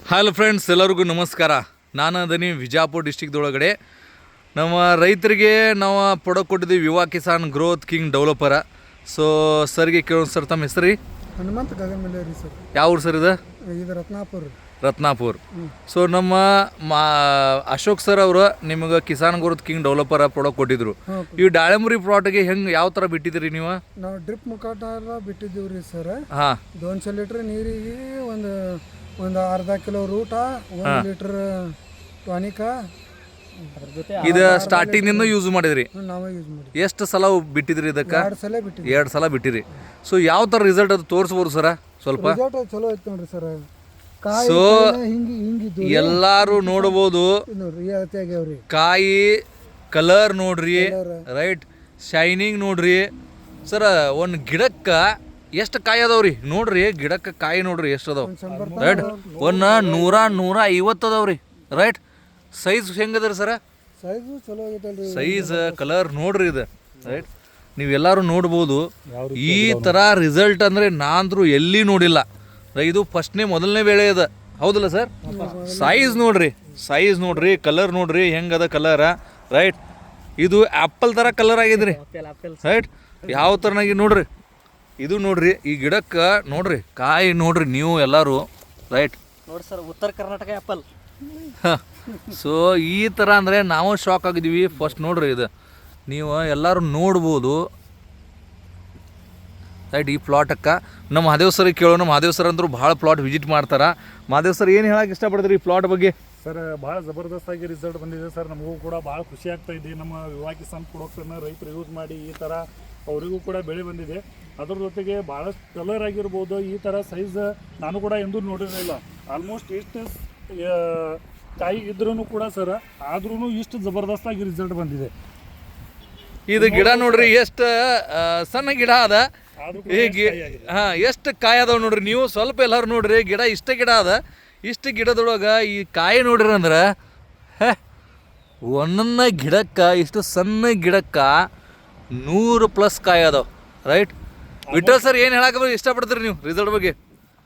Hello friends, ಎಲ್ಲರಿಗೂ ನಮಸ್ಕಾರ. ನಾನು ಅದೀನಿ ವಿಜಯಪುರ ಡಿಸ್ಟಿಕ್ದೊಳಗಡೆ. ನಮ್ಮ ರೈತರಿಗೆ ನಾವು ಪ್ರಾಡಕ್ಟ್ ಕೊಟ್ಟಿದ್ದೀವಿ ವಿವಾ ಕಿಸಾನ್ ಗ್ರೋತ್ ಕಿಂಗ್ ಡೆವಲಪರ. ಸೊ ಸರ್ಗೆ ಕೇಳೋಣ ಸರ್, ತಮ್ಮ ಹೆಸರು ರೀ? ಹನುಮಂತ ಗಗನಮಲ್ಲಿ ರೀ ಸರ್. ಯಾವ ಊರು ಸರ್ ಇದು? ರತ್ನಾಪುರ. ಸೊ ನಮ್ಮ ಅಶೋಕ್ ಸರ್ ಅವರು ನಿಮಗೆ ಕಿಸಾನ್ ಗ್ರೋತ್ ಕಿಂಗ್ ಡೆವಲಪರ ಪ್ರಾಡಕ್ಟ್ ಕೊಟ್ಟಿದ್ರು. ಈ ದಾಳಿಂಬರಿ ಪ್ರಾಡಕ್ಟ್ಗೆ ಹೆಂಗೆ ಯಾವ ಥರ ಬಿಟ್ಟಿದ್ರಿ ನೀವು? ನಾವು ಡ್ರಿಪ್ ಮುಖಾಂತರ ಬಿಟ್ಟಿದ್ದೀವಿ ರೀ ಸರ್. ಹಾಂ, 200 ಲೀಟ್ರ್ ನೀರಿಗೆ ಒಂದು ಅರ್ಧ ಕಿಲೋ ರೂಟ, 1 ಲೀಟ್ರ್ ಟಾನಿಕ. ಇದು ಸ್ಟಾರ್ಟಿಂಗಿಂದ ಯೂಸ್ ಮಾಡಿದ್ರಿ? ನಾವೇ ಯೂಸ್ ಮಾಡಿ. ಎಷ್ಟು ಸಲ ಬಿಟ್ಟಿದ್ರಿ ಇದಕ್ಕೆ? 2 ಸಲ ಬಿಟ್ಟಿದ್ವಿ. 2 ಸಲ ಬಿಟ್ಟಿರಿ. ಸೊ ಯಾವ ಥರ ರಿಸಲ್ಟ್ ಅದು ತೋರಿಸ್ಬೋದು ಸರ ಸ್ವಲ್ಪ? ರಿಸಲ್ಟ್ ಚಲೋ ಐತೆ ನೋಡ್ರಿ ಸರ್. ಸೊ ಎಲ್ಲಾರು ನೋಡ್ಬೋದು, ಕಾಯಿ ಕಲರ್ ನೋಡ್ರಿ, ರೈಟ್, ಶೈನಿಂಗ್ ನೋಡ್ರಿ ಸರ. ಒಂದು ಗಿಡಕ್ಕೆ ಎಷ್ಟು ಕಾಯಿ ಅದಾವ್ರಿ ನೋಡ್ರಿ, ಗಿಡಕ್ಕೆ ಕಾಯಿ ನೋಡ್ರಿ ಎಷ್ಟು ಅದಾವ, ರೈಟ್. ಒಂದು 100-150 ಅದಾವ್ರಿ, ರೈಟ್. ಸೈಜ್ ಹೆಂಗದ್ರಿ ಸರ? ಸೈಜ್ ಕಲರ್ ನೋಡ್ರಿ ಇದು, ರೈಟ್. ನೀವೆಲ್ಲರೂ ನೋಡ್ಬೋದು. ಈ ಥರ ರಿಸಲ್ಟ್ ಅಂದರೆ ನಾನಂತರೂ ಎಲ್ಲಿ ನೋಡಿಲ್ಲ. ಇದು ಮೊದಲನೇ ವೇಳೆ ಇದೆ, ಹೌದಲ್ಲ ಸರ್? ಸೈಜ್ ನೋಡ್ರಿ, ಕಲರ್ ನೋಡ್ರಿ ಹೆಂಗದ ಕಲರ, ರೈಟ್. ಇದು ಆ್ಯಪಲ್ ಥರ ಕಲರ್ ಆಗಿದ್ರಿ, ರೈಟ್. ಯಾವ ಥರನಾಗಿ ನೋಡ್ರಿ, ಇದು ನೋಡ್ರಿ, ಈ ಗಿಡಕ್ಕೆ ನೋಡ್ರಿ, ಕಾಯಿ ನೋಡ್ರಿ ನೀವು ಎಲ್ಲರೂ, ರೈಟ್. ನೋಡಿ ಸರ್, ಉತ್ತರ ಕರ್ನಾಟಕ ಆ್ಯಪಲ್. ಸೊ ಈ ಥರ ಅಂದರೆ ನಾವು ಶಾಕ್ ಆಗಿದ್ದೀವಿ. ಫಸ್ಟ್ ನೋಡ್ರಿ, ಇದು ನೀವು ಎಲ್ಲರೂ ನೋಡ್ಬೋದು, ರೈಟ್. ಈ ಪ್ಲಾಟಕ್ಕೆ ನಮ್ಮ ಮಹಾದೇವ್ ಸರಿಗೆ ಕೇಳೋಣ. ಮಹಾದೇವ್ ಸರ್ ಅಂದರು ಭಾಳ ಪ್ಲಾಟ್ ವಿಸಿಟ್ ಮಾಡ್ತಾರೆ. ಮಹಾದೇವ್ ಸರ್ ಏನು ಹೇಳಕ್ಕೆ ಇಷ್ಟಪಡ್ತೀರಿ ಈ ಪ್ಲಾಟ್ ಬಗ್ಗೆ? ಸರ್, ಭಾಳ ಜಬರ್ದಸ್ತಾಗಿ ರಿಸಲ್ಟ್ ಬಂದಿದೆ ಸರ್. ನಮಗೂ ಕೂಡ ಭಾಳ ಖುಷಿ ಆಗ್ತಾ ಇದೆ. ನಮ್ಮ ವಿವಾ ಕಿಸಾನ್ ಪ್ರಾಡಕ್ಟನ್ನು ರೈತರು ಯೂಸ್ ಮಾಡಿ ಈ ಥರ ಅವರಿಗೂ ಕೂಡ ಬೆಳೆ ಬಂದಿದೆ. ಅದ್ರ ಜೊತೆಗೆ ಭಾಳಷ್ಟು ಕಲರ್ ಆಗಿರ್ಬೋದು, ಈ ಥರ ಸೈಜ್ ನಾನು ಕೂಡ ಎಂದೂ ನೋಡಿರಲಿಲ್ಲ. ಆಲ್ಮೋಸ್ಟ್ ಇಷ್ಟು ಕಾಯಿ ಇದ್ರೂ ಕೂಡ ಸರ್, ಆದ್ರೂ ಇಷ್ಟು ಜಬರ್ದಸ್ತಾಗಿ ರಿಸಲ್ಟ್ ಬಂದಿದೆ. ಇದು ಗಿಡ ನೋಡ್ರಿ ಎಷ್ಟು ಸಣ್ಣ ಗಿಡ ಅದ, ಎಷ್ಟು ಕಾಯಿ ಅದಾವ ನೋಡ್ರಿ. ನೀವು ಸ್ವಲ್ಪ ಎಲ್ಲರೂ ನೋಡ್ರಿ, ಗಿಡ ಇಷ್ಟ ಗಿಡ ಅದ. ಇಷ್ಟು ಗಿಡದೊಳಗೆ ಈ ಕಾಯಿ ನೋಡ್ರಿ ಅಂದ್ರೆ ಒಂದೊಂದು ಗಿಡಕ್ಕೆ, ಇಷ್ಟು ಸಣ್ಣ ಗಿಡಕ್ಕೆ 100+ ಕಾಯಿ ಅದಾವ, ರೈಟ್. ವಿಠಲ್ ಸರ್ ಏನು ಹೇಳಕ್ಕೆ ಇಷ್ಟಪಡ್ತೀರಿ ನೀವು ರಿಸಲ್ಟ್ ಬಗ್ಗೆ?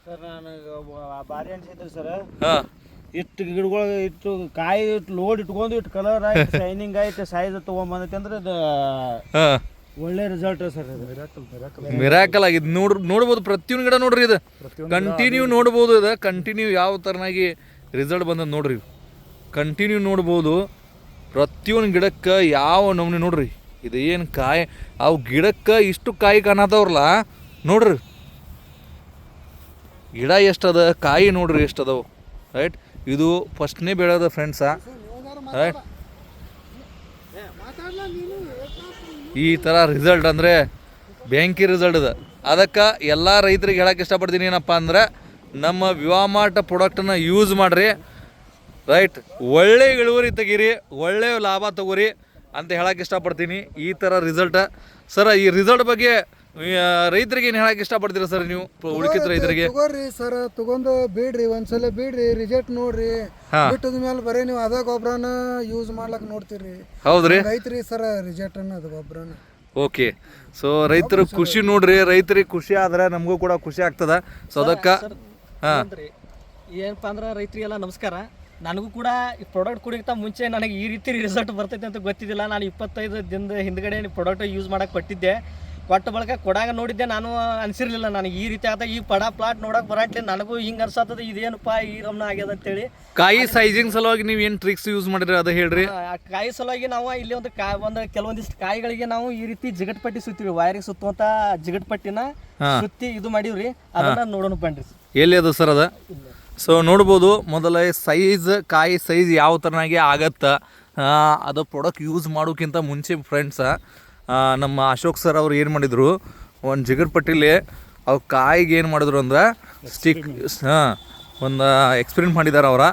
ಸರ್, ನನಗೆ ಭಾರಿ ಅನ್ಸಿದ್ರಿ ಸರ್. ಹಾಂ, ಇಷ್ಟು ಗಿಡಗಳು ಇಟ್ಟು ಕಾಯಿ ಇಟ್ಟು ಲೋಡ್ ಇಟ್ಕೊಂಡು ಇಟ್ಟು ಕಲರ್ ಆಯ್ತು, ಶೈನಿಂಗ್ ಆಯ್ತು, ಸೈಜ್ ತೊಗೊಂಬಂದೈತೆ ಅಂದ್ರೆ ಇದು ಒಳ್ಳೆ ರಿಸಲ್ಟ್ ಸರ್. ಮಿರಾಕಲ್ ಆಗಿದೆ. ನೋಡ್ಬೋದು ಪ್ರತಿಯೊಂದು ಗಿಡ ನೋಡ್ರಿ, ಇದು ಕಂಟಿನ್ಯೂ ನೋಡ್ಬೋದು. ಇದು ಕಂಟಿನ್ಯೂ ಯಾವ ಥರನಾಗಿ ರಿಸಲ್ಟ್ ಬಂದದ ನೋಡ್ರಿ, ಕಂಟಿನ್ಯೂ ನೋಡ್ಬೋದು. ಪ್ರತಿಯೊಂದು ಗಿಡಕ್ಕೆ ಯಾವ ನಮೂನೆ ನೋಡ್ರಿ, ಇದು ಏನು ಕಾಯಿ, ಅವು ಗಿಡಕ್ಕೆ ಇಷ್ಟು ಕಾಯಿ ಕಾಣತ್ತವ್ರಲ್ಲ ನೋಡ್ರಿ. ಗಿಡ ಎಷ್ಟದ, ಕಾಯಿ ನೋಡ್ರಿ ಎಷ್ಟು ಅದಾವು, ರೈಟ್. ಇದು ಫಸ್ಟ್ನೇ ಬೆಳೆದ ಫ್ರೆಂಡ್ಸ, ರೈಟ್. ಈ ಥರ ರಿಸಲ್ಟ್ ಅಂದರೆ ಬ್ಯಾಂಕಿ ರಿಸಲ್ಟ್ ಇದೆ. ಅದಕ್ಕೆ ಎಲ್ಲ ರೈತರಿಗೆ ಹೇಳಕ್ಕೆ ಇಷ್ಟಪಡ್ತೀನಿ ಏನಪ್ಪ ಅಂದ್ರೆ, ನಮ್ಮ ವಿವಾಮಾರ್ಟ್ ಪ್ರಾಡಕ್ಟನ್ನು ಯೂಸ್ ಮಾಡಿರಿ, ರೈಟ್. ಒಳ್ಳೆ ಇಳುವರಿ ತೆಗೀರಿ, ಒಳ್ಳೆ ಲಾಭ ತಗೋರಿ ಅಂತ ಹೇಳಕ್ಕೆ ಇಷ್ಟಪಡ್ತೀನಿ. ಈ ಥರ ರಿಸಲ್ಟ ಸರ್. ಈ ರಿಸಲ್ಟ್ ಬಗ್ಗೆ ರೈತರಿಗೆ ಏನು ಹೇಳಕ್ಕೆ ಇಷ್ಟಪಡ್ತೀರಾ ಸರ್ ನೀವು, ಉಳಿಕಿದ ರೈತರಿಗೆ? ತಗೋರಿ ಸರ್, ತಗೊಂಡು ಬಿಡ್ರಿ, ಒಂದ್ಸಲ ಬಿಡ್ರಿ, ರಿಸಲ್ಟ್ ನೋಡ್ರಿ. ಬಿಟ್ಟದ ಮೇಲೆ ಬರೀ ನೀವು ಅದ ಗೊಬ್ಬರನ ಯೂಸ್ ಮಾಡ್ಲಕ್ ನೋಡ್ತೀರಿ, ಹೌದ್ರಿ? ಐತ್ರಿ ಸರ್ ರಿಸಲ್ಟ್ ಅದ ಗೊಬ್ಬರನ. ಓಕೆ. ಸೊ ರೈತರು ಖುಷಿ ನೋಡ್ರಿ, ರೈತರಿಗೆ ಖುಷಿ ಆದ್ರೆ ನಮಗೂ ಕೂಡ ಖುಷಿ ಆಗ್ತದ. ಸೊ ಅದಕ್ಕೆ ಏನಪ್ಪ ಅಂದ್ರೆ ರೈತರಿಗೆಲ್ಲ ನಮಸ್ಕಾರ. ನನಗೂ ಕೂಡ ಈ ಪ್ರಾಡಕ್ಟ್ ಕುಡಿಯೋಕ್ಕಿಂತ ಮುಂಚೆ ನನಗೆ ಈ ರೀತಿ ರಿಸಲ್ಟ್ ಬರ್ತೈತೆ ಅಂತ ಗೊತ್ತಿದ್ದಿಲ್ಲ. ನಾನು 25 ದಿನದ ಹಿಂದ್ಗಡೆ ಪ್ರಾಡಕ್ಟ್ ಯೂಸ್ ಮಾಡಕ್ಕೆ ಕೊಟ್ಟಿದ್ದೆ. ಕೊಟ್ಟ ಬಳಿಕ ಕೊಡಾಗ ನೋಡಿದ್ದೆ, ನಾನು ಅನಿಸಿರ್ಲಿಲ್ಲ ನನಗೆ ಈ ರೀತಿ ಆದ. ಈ ಪ್ಲಾಟ್ ನೋಡಕ್ಕೆ ಬರಾಟ್ಲಿ ನನಗೂ ಹಿಂಗೆ ಅನ್ಸತ್ತದ, ಇದೇನಪ್ಪ ಈ ರಮ್ನ ಆಗ್ಯದ ಅಂತೇಳಿ. ಕಾಯಿ ಸೈಜಿಂಗ್ ಸಲುವಾಗಿ ನೀವು ಏನು ಟ್ರಿಕ್ಸ್ ಯೂಸ್ ಮಾಡಿರಿ ಅದು ಹೇಳ್ರಿ. ಕಾಯಿ ಸಲುವಾಗಿ ನಾವು ಇಲ್ಲಿ ಒಂದು ಕೆಲವೊಂದಿಷ್ಟು ಕಾಯಿಗಳಿಗೆ ನಾವು ಈ ರೀತಿ ಜಿಗಟ್ ಪಟ್ಟಿ ಸುತ್ತೀವಿ, ವೈರಿಗೆ ಸುತ್ತುವಂತ ಜಿಗಟ್ ಪಟ್ಟಿನ ಸುತ್ತಿ ಇದು ಮಾಡೀವ್ರಿ. ಅದನ್ನ ನೋಡೋಣ ಬನ್ರಿ. ಎಲ್ಲಿ ಅದು ಸರ್ ಅದ? ಸೊ ನೋಡ್ಬೋದು, ಮೊದಲ ಸೈಜ್, ಕಾಯಿ ಸೈಜ್ ಯಾವ ಥರನಾಗಿ ಆಗತ್ತೆ. ಅದು ಪ್ರಾಡಕ್ಟ್ ಯೂಸ್ ಮಾಡೋಕ್ಕಿಂತ ಮುಂಚೆ ಫ್ರೆಂಡ್ಸ, ನಮ್ಮ ಅಶೋಕ್ ಸರ್ ಅವ್ರು ಏನು ಮಾಡಿದರು, ಒಂದು ಜಿಗಟ್ ಪಟ್ಟಿಲಿ ಅವು ಕಾಯಿಗೆ ಏನು ಮಾಡಿದ್ರು ಅಂದ್ರೆ ಸ್ಟಿಕ್, ಒಂದು ಎಕ್ಸ್ಪೆರಿಮೆಂಟ್ ಮಾಡಿದ್ದಾರೆ ಅವರ.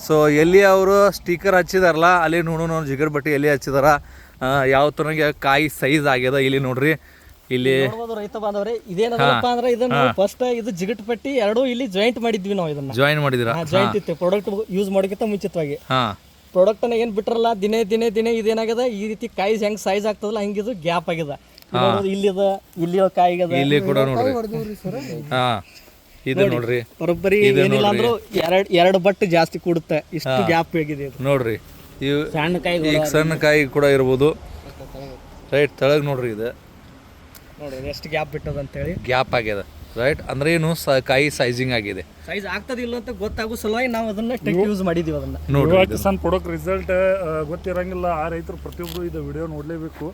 ಸೊ ಎಲ್ಲಿ ಅವರು ಸ್ಟಿಕ್ಕರ್ ಹಚ್ಚಿದಾರಲ್ಲ ಅಲ್ಲಿ ನೋಡೋಣ, ಜಿಗಟ್ ಪಟ್ಟಿ ಎಲ್ಲಿ ಹಚ್ಚಿದಾರ, ಯಾವ ಥರನಾಗಿ ಕಾಯಿ ಸೈಜ್ ಆಗ್ಯದ ಇಲ್ಲಿ ನೋಡ್ರಿ. ಇಲ್ಲಿ ರೈತ ಬಾಂಧವ್ರೆ, ಇದೇನಪ್ಪ ಅಂದ್ರೆ ಇದನ್ನ ಫಸ್ಟ್ ಇದು ಜಿಗಟ್ ಪಟ್ಟಿ ಎರಡೂ ಇಲ್ಲಿ ಜಾಯಿಂಟ್ ಮಾಡಿದ್ವಿ ನಾವು. ಇದನ್ನ ಜಾಯಿನ್ ಮಾಡಿದಿರಾ? ಜಾಯಿಂಟ್ ಇತ್ತು ಪ್ರಾಡಕ್ಟ್ ಯೂಸ್ ಮಾಡೋಕ್ಕಿಂತ ಮುಂಚಿತವಾಗಿ. ಪ್ರಾಡಕ್ಟ್ ಅನ್ನ ಏನ್ ಬಿಟ್ರಲ್ಲ, ದಿನೇ ದಿನೇ ದಿನೇ ಇದೇನಾಗ್ಯದ, ಈ ರೀತಿ ಕಾಯಿ ಹೆಂಗ್ ಸೈಜ್ ಆಗ್ತದಲ್ಲ ಹಂಗಿದು ಗ್ಯಾಪ್ ಆಗ್ಯದ. ಇಲ್ಲಿ ಕಾಯಿಗದ, ಇಲ್ಲಿ ಕೂಡ ನೋಡ್ರಿ. ಇದು ನೋಡ್ರಿ ಬರೋಬ್ಬರಿ ಏನಿಲ್ಲ ಅಂದ್ರೂ ಎರಡು ಬಟ್ ಜಾಸ್ತಿ ಕೂಡುತ್ತೆ, ಇಷ್ಟು ಗ್ಯಾಪ್ ಹೇಗಿದೆ ಇದು ನೋಡ್ರಿ. ಇವು ಸಣ್ಣ ಕಾಯಿ ಈಗ ಸಣ್ಣ ಕಾಯಿ ಕೂಡ ಇರ್ಬೋದು. ರೈಟ್, ತೆಳಗ್ ನೋಡ್ರಿ ಇದು ನೋಡಿ ಎಷ್ಟು ಗ್ಯಾಪ್ ಬಿಟ್ಟದ ಅಂತೇಳಿ. ಗ್ಯಾಪ್ ಆಗ್ಯದ. ರೈಟ್, ಅಂದ್ರೆ ಏನು ಕಾಯಿ ಸೈಜಿಂಗ್ ಆಗಿದೆ. ಸೈಜ್ ಆಗ್ತದಿಲ್ಲ ಅಂತ ಗೊತ್ತಾಗೋ ಸಲುವಾಗಿ ನಾವು ಅದನ್ನ ಟೆಕ್ ಯೂಸ್ ಮಾಡಿದೀವಿ. ಅದನ್ನ ನೋಡ್ರಿ ಯುವ ಕಿಸಾನ್ ಪ್ರಾಡಕ್ಟ್ ರಿಸಲ್ಟ್ ಗೊತ್ತಿರಂಗಿಲ್ಲ. ಆ ರೈತರು ಪ್ರತಿಯೊಬ್ಬರು ಇದು ವಿಡಿಯೋ ನೋಡಲೇಬೇಕು.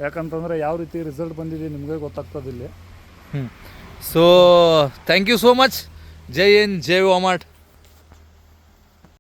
ಯಾಕಂತಂದ್ರೆ ಯಾವ ರೀತಿ ರಿಸಲ್ಟ್ ಬಂದಿದೆ ನಿಮಗೆ ಗೊತ್ತಾಗ್ತದೆ ಇಲ್ಲಿ. So thank you so much. ಜೈ ಹಿಂದ್, ಜೈ ವಾಮಾರ್ಟ್.